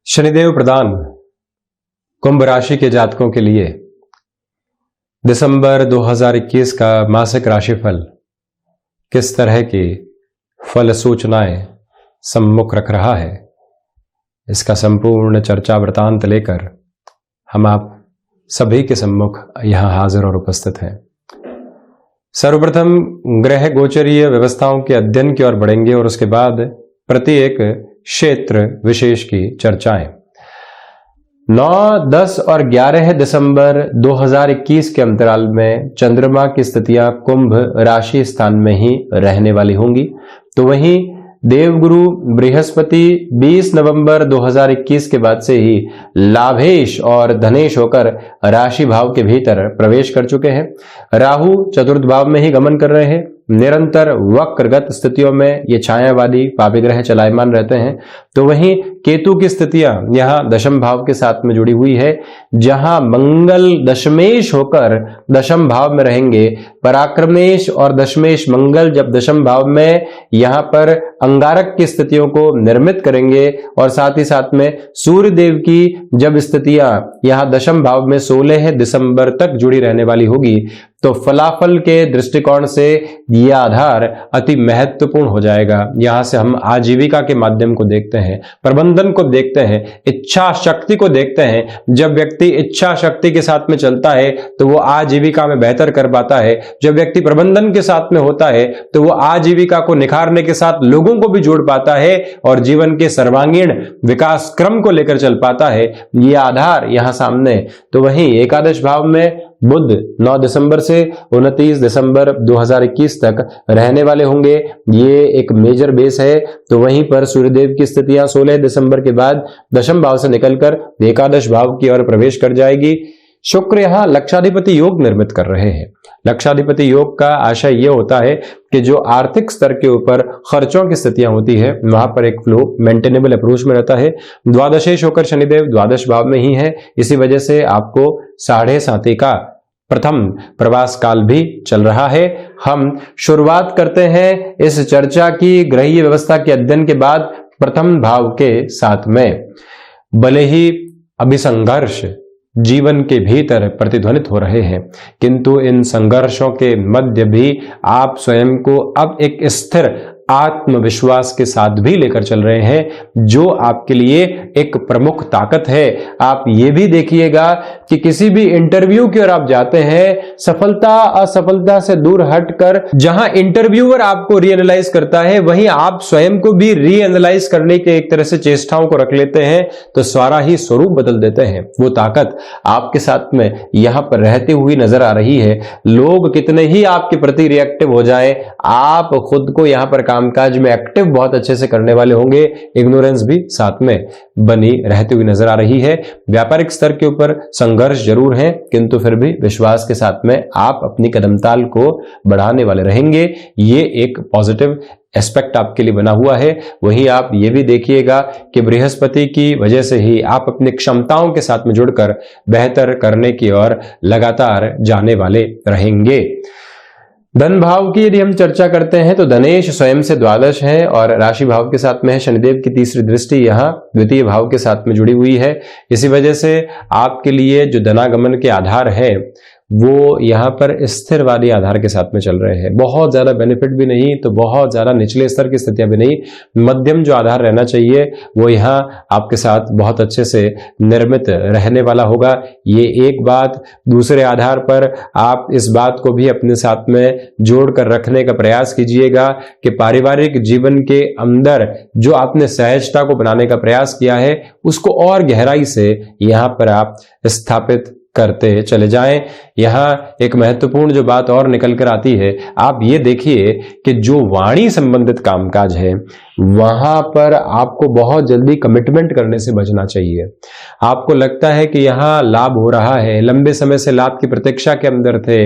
शनिदेव प्रदान कुंभ राशि के जातकों के लिए दिसंबर 2021 का मासिक राशिफल किस तरह की फल सूचनाएं सम्मुख रख रहा है, इसका संपूर्ण चर्चा वृतांत लेकर हम आप सभी के सम्मुख यहां हाजिर और उपस्थित हैं। सर्वप्रथम ग्रह गोचरीय व्यवस्थाओं के अध्ययन की ओर बढ़ेंगे और उसके बाद प्रत्येक क्षेत्र विशेष की चर्चाएं। 9, 10 और 11 दिसंबर 2021 के अंतराल में चंद्रमा की स्थितियां कुंभ राशि स्थान में ही रहने वाली होंगी। तो वहीं देवगुरु बृहस्पति 20 नवंबर 2021 के बाद से ही लाभेश और धनेश होकर राशि भाव के भीतर प्रवेश कर चुके हैं। राहु चतुर्थ भाव में ही गमन कर रहे हैं। निरंतर वक्रगत स्थितियों में ये छायावादी पापी ग्रह चलायमान रहते हैं। तो वहीं केतु की स्थितियां यहां दशम भाव के साथ में जुड़ी हुई है, जहां मंगल दशमेश होकर दशम भाव में रहेंगे। पराक्रमेश और दशमेश मंगल जब दशम भाव में यहां पर अंगारक की स्थितियों को निर्मित करेंगे और साथ ही साथ में सूर्य देव की जब स्थितियां यहां दशम भाव में 16 दिसंबर तक जुड़ी रहने वाली होगी, तो फलाफल के दृष्टिकोण से यह आधार अति महत्वपूर्ण हो जाएगा। यहां से हम आजीविका के माध्यम को देखते हैं, प्रबंधन को देखते हैं, इच्छा शक्ति को देखते हैं। जब व्यक्ति इच्छा शक्ति के साथ में चलता है तो वो आजीविका में बेहतर कर पाता है। जब व्यक्ति प्रबंधन के साथ में होता है तो वो आजीविका को निखारने के साथ लोगों को भी जोड़ पाता है और जीवन के सर्वांगीण विकास क्रम को लेकर चल पाता है। ये आधार यहां सामने। तो वहीं एकादश भाव में बुध 9 दिसंबर से 29 दिसंबर 2021 तक रहने वाले होंगे। ये एक मेजर बेस है। तो वहीं पर सूर्यदेव की स्थितियां 16 दिसंबर के बाद दशम भाव से निकलकर एकादश भाव की ओर प्रवेश कर जाएगी। शुक्र यहां लक्षाधिपति योग निर्मित कर रहे हैं। लक्षाधिपति योग का आशय यह होता है कि जो आर्थिक स्तर के ऊपर खर्चों की स्थितियां होती है वहां पर एक फ्लो मेंटेनेबल अप्रोच में रहता है। द्वादशेश होकर शनिदेव द्वादश भाव में ही है। इसी वजह से आपको 7.5 का प्रथम प्रवास काल भी चल रहा है। हम शुरुआत करते हैं इस चर्चा की ग्रहीय व्यवस्था के अध्ययन के बाद प्रथम भाव के साथ में। भले ही अभी संघर्ष जीवन के भीतर प्रतिध्वनित हो रहे हैं, किंतु इन संघर्षों के मध्य भी आप स्वयं को अब एक स्थिर आत्मविश्वास के साथ भी लेकर चल रहे हैं, जो आपके लिए एक प्रमुख ताकत है। आप ये भी देखिएगा कि किसी भी इंटरव्यू की ओर आप जाते हैं, सफलता असफलता से दूर हटकर जहां इंटरव्यूअर आपको रीएनालाइज करता है, वहीं आप स्वयं को भी रीएनालाइज करने के एक तरह से चेष्टाओं को रख लेते हैं, तो सारा ही स्वरूप बदल देते हैं। वो ताकत आपके साथ में यहां पर रहती हुई नजर आ रही है। लोग कितने ही आपके प्रति रिएक्टिव हो जाएं, आप खुद को यहां पर कामकाज में एक्टिव बहुत अच्छे से करने वाले होंगे। इग्नोरेंस भी साथ में बनी रहती हुई नजर आ रही है। व्यापारिक स्तर के ऊपर संघर्ष जरूर है, किंतु फिर भी विश्वास के साथ में आप अपनी कदमताल को बढ़ाने वाले रहेंगे। ये एक पॉजिटिव एस्पेक्ट आपके लिए बना हुआ है। वहीं आप ये भी देखिएगा कि बृहस्पति की वजह से ही आप अपनी क्षमताओं के साथ में जुड़कर बेहतर करने की ओर लगातार जाने वाले रहेंगे। धन भाव की यदि हम चर्चा करते हैं तो धनेश स्वयं से द्वादश है और राशि भाव के साथ में है। शनिदेव की तीसरी दृष्टि यहां द्वितीय भाव के साथ में जुड़ी हुई है। इसी वजह से आपके लिए जो धनागमन के आधार है वो यहां पर स्थिरवादी आधार के साथ में चल रहे हैं। बहुत ज्यादा बेनिफिट भी नहीं तो बहुत ज्यादा निचले स्तर की स्थितियां भी नहीं, मध्यम जो आधार रहना चाहिए वो यहां आपके साथ बहुत अच्छे से निर्मित रहने वाला होगा। ये एक बात। दूसरे आधार पर आप इस बात को भी अपने साथ में जोड़कर रखने का प्रयास कीजिएगा कि पारिवारिक जीवन के अंदर जो आपने सहजता को बनाने का प्रयास किया है उसको और गहराई से यहां पर आप स्थापित करते चले जाएं। यहां एक महत्वपूर्ण जो बात और निकल कर आती है, आप ये देखिए कि जो वाणी संबंधित कामकाज है वहां पर आपको बहुत जल्दी कमिटमेंट करने से बचना चाहिए। आपको लगता है कि यहां लाभ हो रहा है, लंबे समय से लाभ की प्रतीक्षा के अंदर थे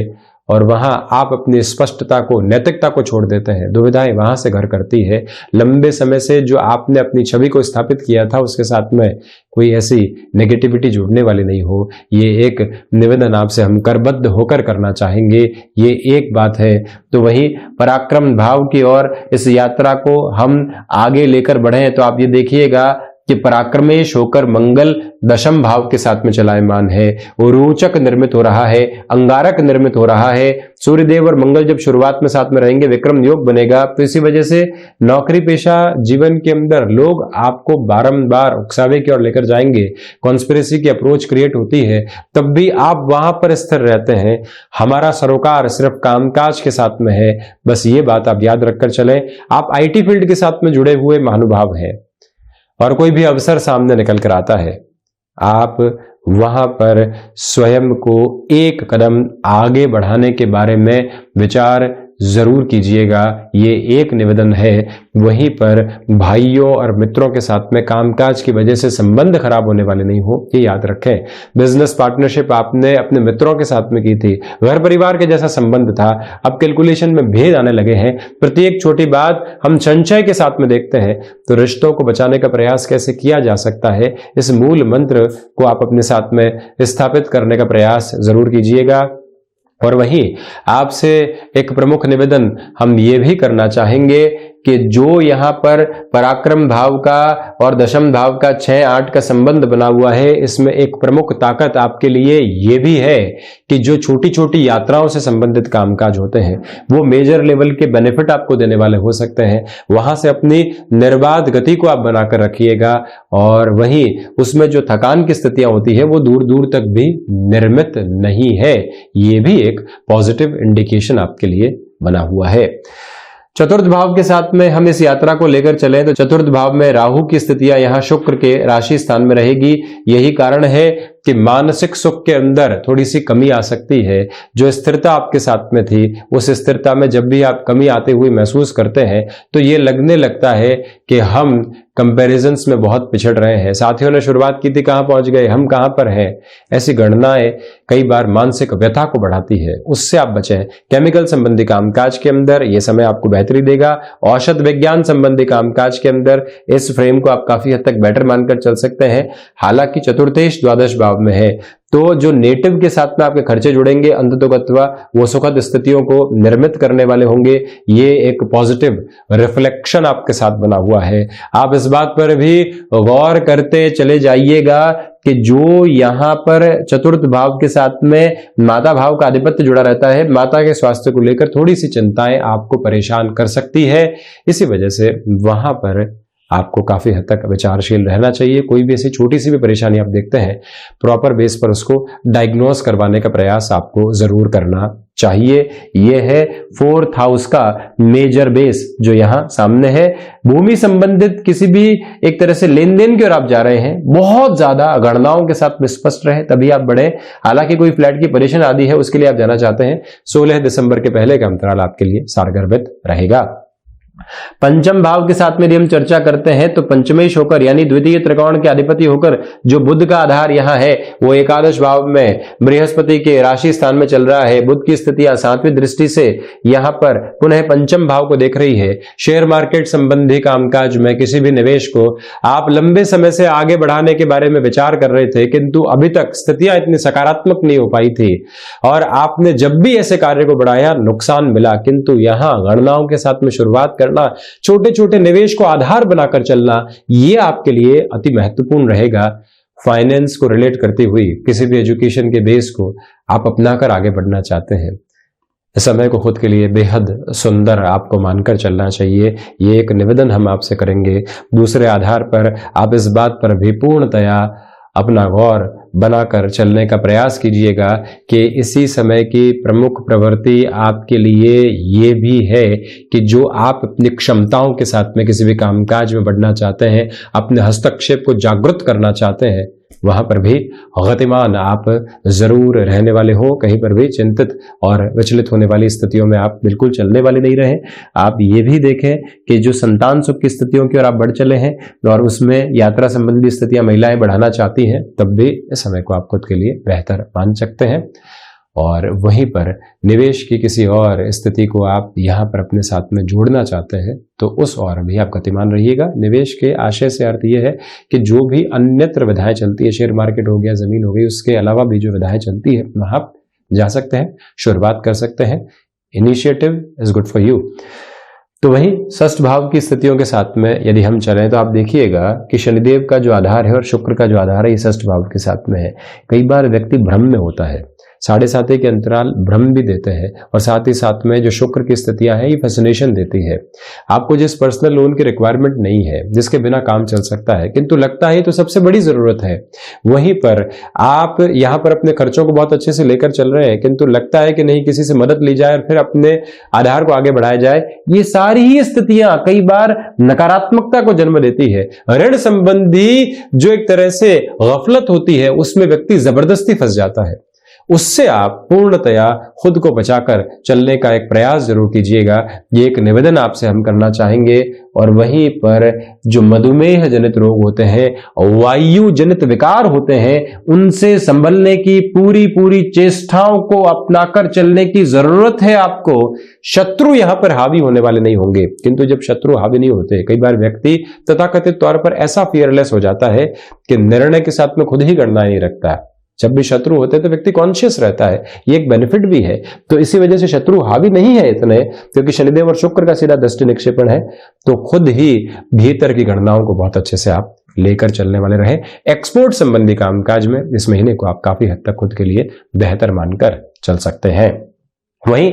और वहां आप अपनी स्पष्टता को, नैतिकता को छोड़ देते हैं। दुविधाएं वहां से घर करती है। लंबे समय से जो आपने अपनी छवि को स्थापित किया था उसके साथ में कोई ऐसी नेगेटिविटी जुड़ने वाली नहीं हो, ये एक निवेदन आपसे हम करबद्ध होकर करना चाहेंगे। ये एक बात है। तो वहीं पराक्रम भाव की ओर इस यात्रा को हम आगे लेकर बढ़े तो आप ये देखिएगा कि पराक्रमेश होकर मंगल दशम भाव के साथ में चलायमान है, वो रोचक निर्मित हो रहा है, अंगारक निर्मित हो रहा है। सूर्यदेव और मंगल जब शुरुआत में साथ में रहेंगे विक्रम योग बनेगा, तो इसी वजह से नौकरी पेशा जीवन के अंदर लोग आपको बारंबार उकसावे की ओर लेकर जाएंगे, कॉन्स्पिरेसी की अप्रोच क्रिएट होती है, तब भी आप वहां पर स्थिर रहते हैं। हमारा सरोकार सिर्फ कामकाज के साथ में है, बस ये बात आप याद रखकर चलें। आप आईटी फील्ड के साथ में जुड़े हुए महानुभाव हैं और कोई भी अवसर सामने निकल कर आता है, आप वहां पर स्वयं को एक कदम आगे बढ़ाने के बारे में विचार जरूर कीजिएगा। ये एक निवेदन है। वहीं पर भाइयों और मित्रों के साथ में कामकाज की वजह से संबंध खराब होने वाले नहीं हो, ये याद रखें। बिजनेस पार्टनरशिप आपने अपने मित्रों के साथ में की थी, घर परिवार के जैसा संबंध था, अब कैलकुलेशन में भेद आने लगे हैं। प्रत्येक छोटी बात हम संचय के साथ में देखते हैं, तो रिश्तों को बचाने का प्रयास कैसे किया जा सकता है, इस मूल मंत्र को आप अपने साथ में स्थापित करने का प्रयास जरूर कीजिएगा। और वहीं आपसे एक प्रमुख निवेदन हम ये भी करना चाहेंगे कि जो यहाँ पर पराक्रम भाव का और दशम भाव का 6-8 का संबंध बना हुआ है, इसमें एक प्रमुख ताकत आपके लिए ये भी है कि जो छोटी छोटी यात्राओं से संबंधित कामकाज होते हैं वो मेजर लेवल के बेनिफिट आपको देने वाले हो सकते हैं। वहां से अपनी निर्बाध गति को आप बनाकर रखिएगा और वहीं उसमें जो थकान की स्थितियां होती है वो दूर दूर तक भी निर्मित नहीं है। ये भी एक पॉजिटिव इंडिकेशन आपके लिए बना हुआ है। चतुर्थ भाव के साथ में हम इस यात्रा को लेकर चले तो चतुर्थ भाव में राहु की स्थितियां यहां शुक्र के राशि स्थान में रहेगी। यही कारण है कि मानसिक सुख के अंदर थोड़ी सी कमी आ सकती है। जो स्थिरता आपके साथ में थी, उस स्थिरता में जब भी आप कमी आते हुए महसूस करते हैं तो ये लगने लगता है कि हम कंपैरिजंस में बहुत पिछड़ रहे हैं। साथियों ने शुरुआत की थी, कहां पहुंच गए, हम कहां पर हैं। ऐसी गणनाएं कई बार मानसिक व्यथा को बढ़ाती है, उससे आप बचें। केमिकल संबंधी कामकाज के अंदर यह समय आपको बेहतरी देगा। औषध विज्ञान संबंधी कामकाज के अंदर इस फ्रेम को आप काफी हद तक बेटर मानकर चल सकते हैं। हालांकि चतुर्थेश द्वादश भाव में है, तो जो नेटिव के साथ में आपके खर्चे जुड़ेंगे अंततोगत्वा वो सुखद स्थितियों को निर्मित करने वाले होंगे। ये एक पॉजिटिव रिफ्लेक्शन आपके साथ बना हुआ है। आप इस बात पर भी गौर करते चले जाइएगा कि जो यहां पर चतुर्थ भाव के साथ में माता भाव का आधिपत्य जुड़ा रहता है, माता के स्वास्थ्य को लेकर थोड़ी सी चिंताएं आपको परेशान कर सकती है। इसी वजह से वहां पर आपको काफी हद तक विचारशील रहना चाहिए। कोई भी ऐसी छोटी सी भी परेशानी आप देखते हैं, प्रॉपर बेस पर उसको डायग्नोज करवाने का प्रयास आपको जरूर करना चाहिए। यह है फोर्थ हाउस का मेजर बेस जो यहां सामने है। भूमि संबंधित किसी भी एक तरह से लेन देन की ओर आप जा रहे हैं, बहुत ज्यादा गणनाओं के साथ स्पष्ट रहे तभी आप बढ़े। हालांकि कोई फ्लैट की पोजीशन आदि है, उसके लिए आप जाना चाहते हैं, 16 दिसंबर के पहले का अंतराल आपके लिए सारगर्भित रहेगा। पंचम भाव के साथ में यदि हम चर्चा करते हैं तो पंचमेश होकर यानी द्वितीय त्रिकोण के अधिपति होकर जो बुध का आधार यहां है वो एकादश भाव में बृहस्पति के राशि स्थान में चल रहा है। बुध की स्थितियां 7वीं दृष्टि से यहां पर पुनः पंचम भाव को देख रही है। शेयर मार्केट संबंधी कामकाज में किसी भी निवेश को आप लंबे समय से आगे बढ़ाने के बारे में विचार कर रहे थे, किंतु अभी तक स्थितियां इतनी सकारात्मक नहीं हो पाई थी और आपने जब भी ऐसे कार्य को बढ़ाया नुकसान मिला। किंतु यहां गणनाओं के साथ में शुरुआत करना, छोटे छोटे निवेश को आधार बनाकर चलना, यह आपके लिए अति महत्वपूर्ण रहेगा। फाइनेंस को रिलेट करती हुई किसी भी एजुकेशन के बेस को आप अपनाकर आगे बढ़ना चाहते हैं, इस समय को खुद के लिए बेहद सुंदर आपको मानकर चलना चाहिए। ये एक निवेदन हम आपसे करेंगे। दूसरे आधार पर आप इस बात पर भी पूर्णतया अपना गौर बनाकर चलने का प्रयास कीजिएगा कि इसी समय की प्रमुख प्रवृत्ति आपके लिए ये भी है कि जो आप अपनी क्षमताओं के साथ में किसी भी कामकाज में बढ़ना चाहते हैं, अपने हस्तक्षेप को जागृत करना चाहते हैं, वहां पर भी गतिमान आप जरूर रहने वाले हो। कहीं पर भी चिंतित और विचलित होने वाली स्थितियों में आप बिल्कुल चलने वाले नहीं रहे। आप ये भी देखें कि जो संतान सुख की स्थितियों की ओर आप बढ़ चले हैं और उसमें यात्रा संबंधी स्थितियां महिलाएं बढ़ाना चाहती हैं, तब भी इस समय को आप खुद के लिए बेहतर मान सकते हैं। और वहीं पर निवेश की किसी और स्थिति को आप यहां पर अपने साथ में जोड़ना चाहते हैं तो उस और भी आप गतिमान रहिएगा। निवेश के आशय से अर्थ यह है कि जो भी अन्यत्र विधाएं चलती है, शेयर मार्केट हो गया, जमीन हो गई, उसके अलावा भी जो विधाएं चलती है वहां आप जा सकते हैं, शुरुआत कर सकते हैं। Initiative is good for you. तो वहीं षष्ठ भाव की स्थितियों के साथ में यदि हम चलें तो आप देखिएगा कि शनिदेव का जो आधार है और शुक्र का जो आधार है ये षष्ठ भाव के साथ में है। कई बार व्यक्ति भ्रम में होता है, 7.5 के अंतराल भ्रम भी देते हैं, और साथ ही साथ में जो शुक्र की स्थितियां हैं ये फैसिनेशन देती है। आपको जिस पर्सनल लोन की रिक्वायरमेंट नहीं है, जिसके बिना काम चल सकता है, किंतु लगता है तो सबसे बड़ी जरूरत है, वहीं पर आप यहां पर अपने खर्चों को बहुत अच्छे से लेकर चल रहे हैं, किंतु लगता है कि नहीं किसी से मदद ली जाए और फिर अपने आधार को आगे बढ़ाया जाए। ये सारी ही स्थितियां कई बार नकारात्मकता को जन्म देती है। ऋण संबंधी जो एक तरह से गफलत होती है उसमें व्यक्ति जबरदस्ती फंस जाता है, उससे आप पूर्णतया खुद को बचाकर चलने का एक प्रयास जरूर कीजिएगा। ये एक निवेदन आपसे हम करना चाहेंगे। और वहीं पर जो मधुमेह जनित रोग होते हैं, वायु जनित विकार होते हैं, उनसे संभलने की पूरी चेष्टाओं को अपनाकर चलने की जरूरत है आपको। शत्रु यहां पर हावी होने वाले नहीं होंगे, किंतु जब शत्रु हावी नहीं होते, कई बार व्यक्ति तथाकथित तौर पर ऐसा फियरलेस हो जाता है कि निर्णय के साथ में खुद ही गणना नहीं रखता। जब भी शत्रु होते हैं तो व्यक्ति कॉन्शियस रहता है, ये एक बेनिफिट भी है। तो इसी वजह से शत्रु हावी नहीं है इतने, क्योंकि शनिदेव और शुक्र का सीधा दृष्टि निक्षेपण है। तो खुद ही भीतर की गणनाओं को बहुत अच्छे से आप लेकर चलने वाले रहे। एक्सपोर्ट संबंधी कामकाज में इस महीने को आप काफी हद तक खुद के लिए बेहतर मानकर चल सकते हैं। वहीं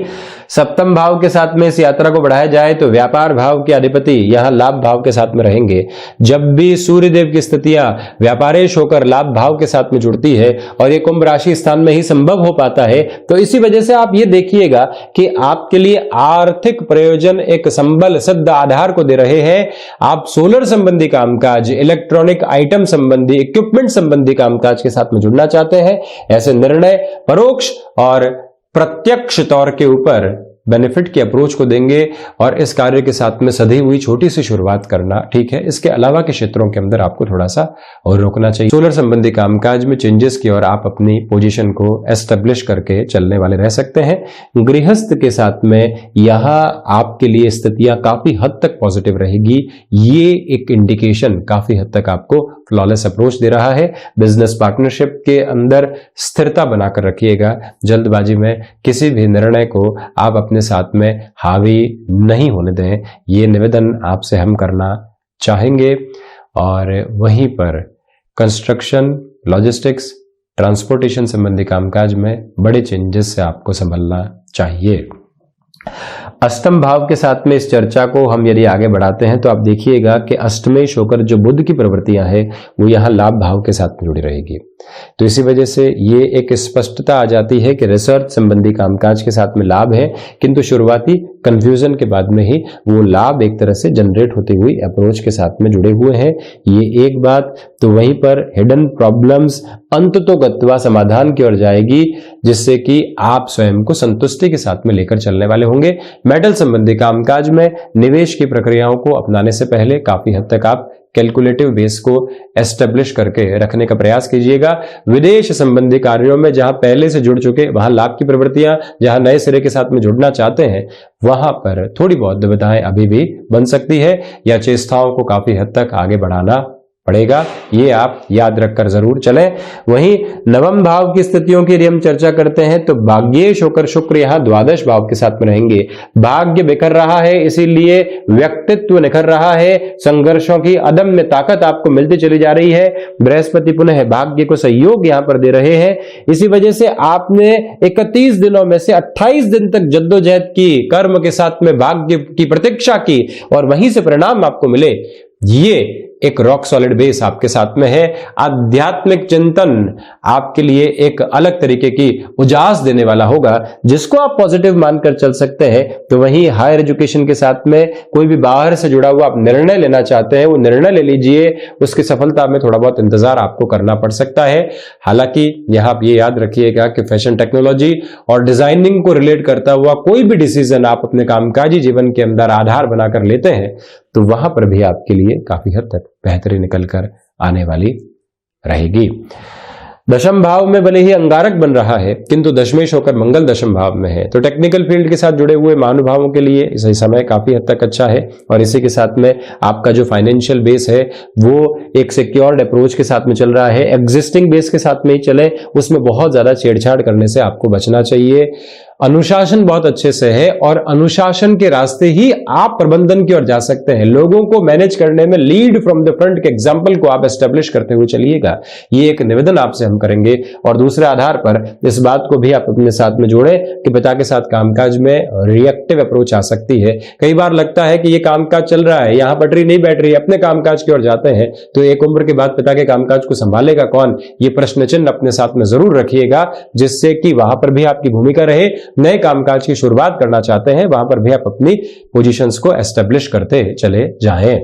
सप्तम भाव के साथ में इस यात्रा को बढ़ाया जाए तो व्यापार भाव के अधिपति यहां लाभ भाव के साथ में रहेंगे। जब भी सूर्यदेव की स्थितियां व्यापारेश होकर लाभ भाव के साथ में जुड़ती है, और ये कुंभ राशि स्थान में ही संभव हो पाता है, तो इसी वजह से आप ये देखिएगा कि आपके लिए आर्थिक प्रयोजन एक संबल सिद्ध आधार को दे रहे हैं। आप सोलर संबंधी कामकाज, इलेक्ट्रॉनिक आइटम संबंधी, इक्विपमेंट संबंधी कामकाज के साथ में जुड़ना चाहते हैं। ऐसे निर्णय परोक्ष और प्रत्यक्ष तौर के ऊपर बेनिफिट की अप्रोच को देंगे, और इस कार्य के साथ में सधी हुई छोटी सी शुरुआत करना ठीक है। इसके अलावा के क्षेत्रों के अंदर आपको थोड़ा सा और रोकना चाहिए। सोलर संबंधी कामकाज में चेंजेस की और आप अपनी पोजीशन को एस्टेब्लिश करके चलने वाले रह सकते हैं। गृहस्थ के साथ में यहां आपके लिए स्थितियां काफी हद तक पॉजिटिव रहेगी। ये एक इंडिकेशन काफी हद तक आपको फ्लॉलेस अप्रोच दे रहा है। बिजनेस पार्टनरशिप के अंदर स्थिरता बनाकर रखिएगा। जल्दबाजी में किसी भी निर्णय को आप अपने साथ में हावी नहीं होने दें, ये निवेदन आपसे हम करना चाहेंगे। और वहीं पर कंस्ट्रक्शन, लॉजिस्टिक्स, ट्रांसपोर्टेशन संबंधी कामकाज में बड़े चेंजेस से आपको संभलना चाहिए। अष्टम भाव के साथ में इस चर्चा को हम यदि आगे बढ़ाते हैं तो आप देखिएगा कि अष्टमेश होकर जो बुध की प्रवृत्तियां हैं वो यहां लाभ भाव के साथ में जुड़ी रहेगी। तो इसी वजह से ये एक स्पष्टता आ जाती है कि रिसर्च संबंधी कामकाज के साथ में लाभ है, किंतु शुरुआती कंफ्यूजन के बाद में ही वो लाभ एक तरह से जनरेट होती हुई अप्रोच के साथ में जुड़े हुए हैं। ये एक बात। तो वहीं पर हिडन प्रॉब्लम्स अंततोगत्वा समाधान की ओर जाएगी, जिससे कि आप स्वयं को संतुष्टि के साथ में लेकर चलने वाले होंगे। मेटल संबंधी कामकाज में निवेश की प्रक्रियाओं को अपनाने से पहले काफी हद तक आप कैलकुलेटिव बेस को एस्टेब्लिश करके रखने का प्रयास कीजिएगा। विदेश संबंधी कार्यों में जहां पहले से जुड़ चुके, वहां लाभ की प्रवृत्तियां, जहां नए सिरे के साथ में जुड़ना चाहते हैं, वहां पर थोड़ी बहुत दुविधाएं अभी भी बन सकती है, या चेष्टाओं को काफी हद तक आगे बढ़ाना पड़ेगा। ये आप याद रखकर जरूर चलें। वहीं नवम भाव की स्थितियों की यदि हम चर्चा करते हैं तो भाग्येश होकर शुक्र यहां द्वादश भाव के साथ में रहेंगे। भाग्य बिखर रहा है, इसीलिए व्यक्तित्व निखर रहा है। संघर्षों की अदम्य ताकत आपको मिलती चली जा रही है। बृहस्पति पुनः भाग्य को सहयोग यहां पर दे रहे हैं। इसी वजह से आपने 31 दिनों में से 28 दिन तक जद्दोजहद की, कर्म के साथ में भाग्य की प्रतीक्षा की, और वहीं से परिणाम आपको मिले। ये एक रॉक सॉलिड बेस आपके साथ में है। आध्यात्मिक चिंतन आपके लिए एक अलग तरीके की उजास देने वाला होगा, जिसको आप पॉजिटिव मानकर चल सकते हैं। तो वहीं हायर एजुकेशन के साथ में कोई भी बाहर से जुड़ा हुआ आप निर्णय लेना चाहते हैं, वो निर्णय ले लीजिए। उसकी सफलता में थोड़ा बहुत इंतजार आपको करना पड़ सकता है। हालांकि यहां आप ये याद रखिएगा कि फैशन टेक्नोलॉजी और डिजाइनिंग को रिलेट करता हुआ कोई भी डिसीजन आप अपने कामकाजी जीवन के अंदर आधार बनाकर लेते हैं, तो वहां पर भी आपके लिए काफी हद तक बेहतरी निकल कर आने वाली रहेगी। दशम भाव में भले ही अंगारक बन रहा है, किंतु दशमेश होकर मंगल दशम भाव में है। तो टेक्निकल फील्ड के साथ जुड़े हुए महानुभावों के लिए इस समय काफी हद तक अच्छा है। और इसी के साथ में आपका जो फाइनेंशियल बेस है वो एक सिक्योर्ड अप्रोच के साथ में चल रहा है। एग्जिस्टिंग बेस के साथ में ही चले, उसमें बहुत ज्यादा छेड़छाड़ करने से आपको बचना चाहिए। अनुशासन बहुत अच्छे से है और अनुशासन के रास्ते ही आप प्रबंधन की ओर जा सकते हैं। लोगों को मैनेज करने में लीड फ्रॉम द फ्रंट के एग्जाम्पल को आप एस्टेब्लिश करते हुए चलिएगा। ये एक निवेदन आपसे हम करेंगे और दूसरे आधार पर इस बात को भी आप अपने साथ में जोड़ें कि पिता के साथ कामकाज में रिएक्टिव अप्रोच आ सकती है। कई बार लगता है कि ये कामकाज चल रहा है, यहां पटरी नहीं बैठ रही, अपने कामकाज की ओर जाते हैं, तो एक उम्र के बाद पिता के कामकाज को संभालेगा कौन, ये प्रश्न चिन्ह अपने साथ में जरूर रखिएगा, जिससे कि वहां पर भी आपकी भूमिका रहे। नए कामकाज की शुरुआत करना चाहते हैं, वहां पर भी आप अपनी पोजीशंस को एस्टेब्लिश करते चले जाएं।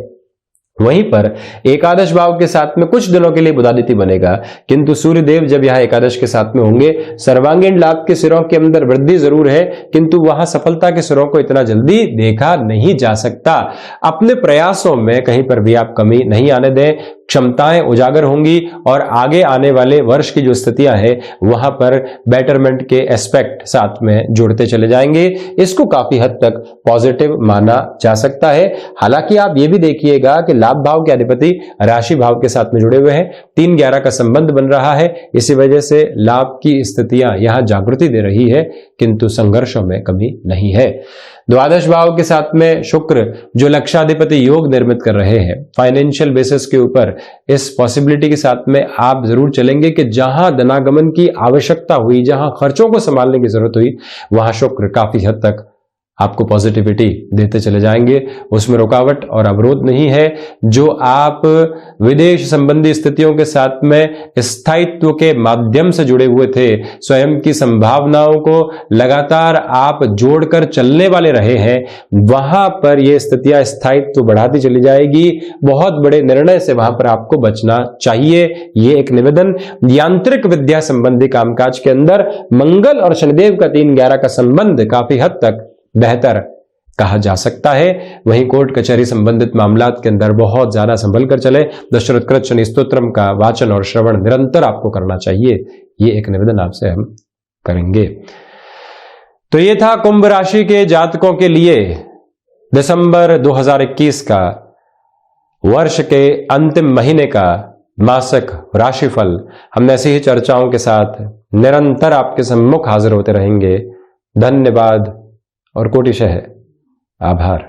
वहीं पर एकादश भाव के साथ में कुछ दिनों के लिए बुधादित्य बनेगा, किंतु सूर्यदेव जब यहां एकादश के साथ में होंगे, सर्वांगीण लाभ के सिरों के अंदर वृद्धि जरूर है, किंतु वहां सफलता के सिरों को इतना जल्दी देखा नहीं जा सकता। अपने प्रयासों में कहीं पर भी आप कमी नहीं आने दें, क्षमताएं उजागर होंगी और आगे आने वाले वर्ष की जो स्थितियां हैं वहां पर बेटरमेंट के एस्पेक्ट साथ में जुड़ते चले जाएंगे। इसको काफी हद तक पॉजिटिव माना जा सकता है। हालांकि आप ये भी देखिएगा कि लाभ भाव के अधिपति राशि भाव के साथ में जुड़े हुए हैं, 3-11 का संबंध बन रहा है, इसी वजह से लाभ की स्थितियां यहां जागृति दे रही है, किंतु संघर्षों में कमी नहीं है। द्वादश भाव के साथ में शुक्र जो लक्षाधिपति योग निर्मित कर रहे हैं, फाइनेंशियल बेसिस के ऊपर इस पॉसिबिलिटी के साथ में आप जरूर चलेंगे कि जहां धनागमन की आवश्यकता हुई, जहां खर्चों को संभालने की जरूरत हुई, वहां शुक्र काफी हद तक आपको पॉजिटिविटी देते चले जाएंगे। उसमें रुकावट और अवरोध नहीं है। जो आप विदेश संबंधी स्थितियों के साथ में स्थायित्व के माध्यम से जुड़े हुए थे, स्वयं की संभावनाओं को लगातार आप जोड़कर चलने वाले रहे हैं, वहां पर यह स्थितियां स्थायित्व बढ़ाती चली जाएगी। बहुत बड़े निर्णय से वहां पर आपको बचना चाहिए, ये एक निवेदन। यांत्रिक विद्या संबंधी कामकाज के अंदर मंगल और शनिदेव का 3-11 का संबंध काफी हद तक बेहतर कहा जा सकता है। वहीं कोर्ट कचहरी संबंधित मामलात के अंदर बहुत ज्यादा संभल कर चले। दशरथ कृत शनि स्तोत्रम का वाचन और श्रवण निरंतर आपको करना चाहिए, ये एक निवेदन आपसे हम करेंगे। तो ये था कुंभ राशि के जातकों के लिए दिसंबर 2021 का वर्ष के अंतिम महीने का मासिक राशिफल। हम ऐसी ही चर्चाओं के साथ निरंतर आपके सम्मुख हाजिर होते रहेंगे। धन्यवाद और कोटिशः आभार।